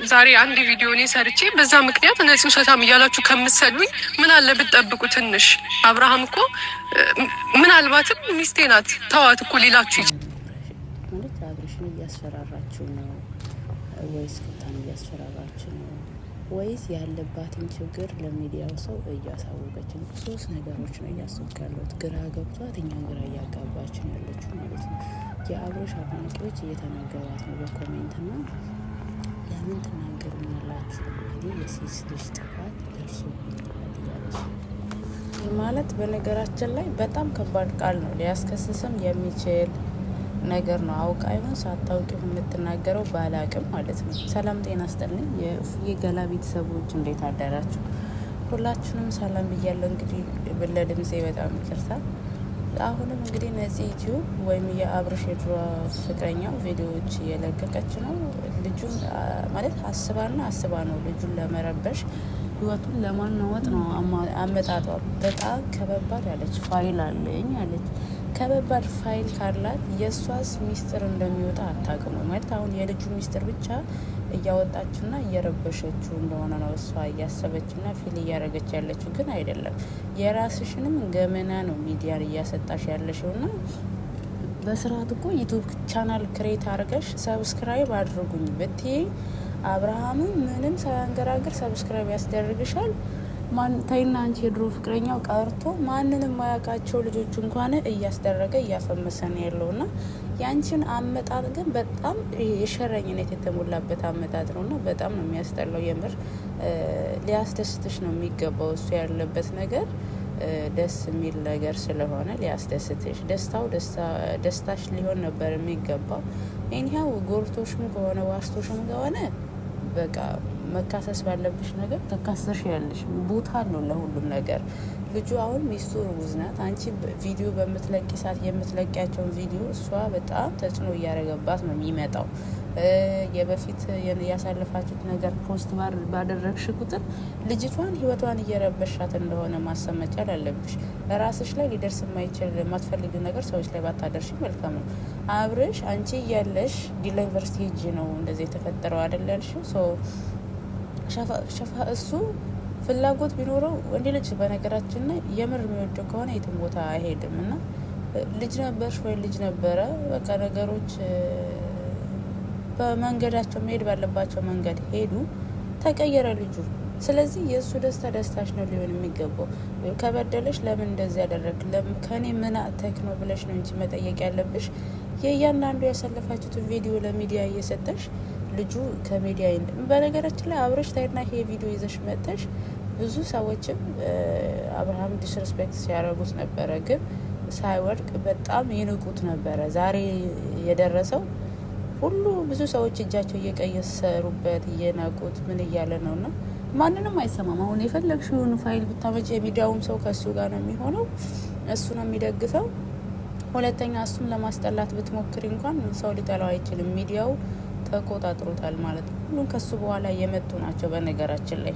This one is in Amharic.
ዛሬ አንድ ቪዲዮ እኔ ሰርቼ በዛ ምክንያት ነፂ ውሸታም እያላችሁ ከምትሰሉኝ ምን አለ ብትጠብቁ ትንሽ። አብርሃም እኮ ምናልባትም ሚስቴ ናት ተዋት እኮ ሊላችሁ ማለት አብርሽን እያስፈራራችሁ ነው ወይስ ሩታን እያስፈራራችሁ ነው ወይስ ያለባትን ችግር ለሚዲያው ሰው እያሳወቀች ነው? ሶስት ነገሮች ነው እያሰብኩ ያለሁት። ግራ ገብቷት እኛ ግራ እያጋባች ነው ያለችው ማለት ነው። የአብርሽ አድናቂዎች እየተናገሯት ነው በኮሜንት ና ለምን ትናገሩኛላችሁ? እኔ የሴት ልጅ ጥፋት ደርሶብኛል እያለች ማለት በነገራችን ላይ በጣም ከባድ ቃል ነው። ሊያስከስስም የሚችል ነገር ነው። አውቃ ይሁን ሳታውቂ የምትናገረው ባላቅም ማለት ነው። ሰላም ጤና ይስጥልኝ የገላ ቤተሰቦች እንዴት አደራችሁ? ሁላችሁንም ሰላም ብያለሁ። እንግዲህ ለድምጼ በጣም ይቅርታ። አሁንም እንግዲህ ነፂ ዩቲዩብ ወይም የአብርሽ የድሮ ፍቅረኛው ቪዲዮዎች እየለቀቀች ነው። ልጁን ማለት አስባ ነው ልጁን ለመረበሽ ህይወቱን ለማናወጥ ነው አመጣጧ። በጣም ከበባድ ያለች ፋይል አለኝ አለች። ከበባድ ፋይል ካላት የእሷስ ሚስጥር እንደሚወጣ አታውቅም ማለት አሁን የልጁ ሚስጥር ብቻ እያወጣችና እየረበሸችው እንደሆነ ነው እሷ እያሰበችና ፊል እያደረገች ያለችው፣ ግን አይደለም። የራስሽንም ገመና ነው ሚዲያን እያሰጣሽ ያለሽውና በስርዓት እኮ ዩቱብ ቻናል ክሬት አድርገሽ ሰብስክራይብ አድርጉኝ ብትይ አብርሃምም ምንም ሳያንገራግር ሰብስክራይብ ያስደርግሻል። ታይና አንቺ የድሮ ፍቅረኛው ቀርቶ ማንንም ማያውቃቸው ልጆች እንኳን እያስደረገ እያፈመሰን ያለውና ያንቺን አመጣጥ ግን በጣም የሸረኝነት የተሞላበት አመጣጥ ነውና በጣም ነው የሚያስጠላው። የምር ሊያስደስትሽ ነው የሚገባው። እሱ ያለበት ነገር ደስ የሚል ነገር ስለሆነ ሊያስደስትሽ፣ ደስታሽ ሊሆን ነበር የሚገባው። ይሄው ጎርቶሽም ከሆነ ዋስቶሽም ከሆነ በቃ መካሰስ ባለብሽ ነገር ተካሰሽ ያለሽ ቦታ አለው ለሁሉም ነገር። ልጁ አሁን ሚስቱ እርጉዝ ናት። አንቺ ቪዲዮ በምትለቂ ሰዓት የምትለቂያቸውን ቪዲዮ እሷ በጣም ተጽዕኖ እያደረገባት ነው የሚመጣው። የበፊት ያሳለፋችሁት ነገር ፖስት ባደረግሽ ቁጥር ልጅቷን ህይወቷን እየረበሻት እንደሆነ ማሰብ መቻል አለብሽ። ራስሽ ላይ ሊደርስ የማይችል የማትፈልጊው ነገር ሰዎች ላይ ባታደርሽ መልካም ነው። አብርሽ አንቺ እያለሽ ዲላ ዩኒቨርሲቲ ሄጅ ነው እንደዚህ የተፈጠረው አይደል ያልሽው። እሱ ፍላጎት ቢኖረው ወንድ ልጅ በነገራችን ላይ የምር የሚወደው ከሆነ የትም ቦታ አይሄድም። እና ልጅ ነበርሽ ወይ ልጅ ነበረ በቃ ነገሮች በመንገዳቸው መሄድ ባለባቸው መንገድ ሄዱ፣ ተቀየረ ልጁ። ስለዚህ የእሱ ደስታ ደስታሽ ነው ሊሆን የሚገባው። ከበደለሽ ለምን እንደዚህ ያደረግ ከኔ ምን አተክ ነው ብለሽ ነው እንጂ መጠየቅ ያለብሽ። የእያንዳንዱ ያሳለፋችሁትን ቪዲዮ ለሚዲያ እየሰጠሽ ልጁ ከሚዲያ በነገራችን ላይ አብረሽ ታይና ይሄ ቪዲዮ ይዘሽ መጥተሽ ብዙ ሰዎችም አብርሃም ዲስሪስፔክት ሲያደርጉት ነበረ፣ ግን ሳይወድቅ በጣም ይንቁት ነበረ። ዛሬ የደረሰው ሁሉ ብዙ ሰዎች እጃቸው እየቀየሰሩበት እየናቁት ምን እያለ ነውና ማንንም አይሰማም። አሁን የፈለግሽውን ፋይል ብታመጪ የሚዲያውም ሰው ከሱ ጋር ነው የሚሆነው፣ እሱ ነው የሚደግፈው። ሁለተኛ እሱን ለማስጠላት ብትሞክሪ እንኳን ሰው ሊጠላው አይችልም። ሚዲያው ተቆጣጥሮታል ማለት ነው። ሁሉም ከሱ በኋላ የመጡ ናቸው በነገራችን ላይ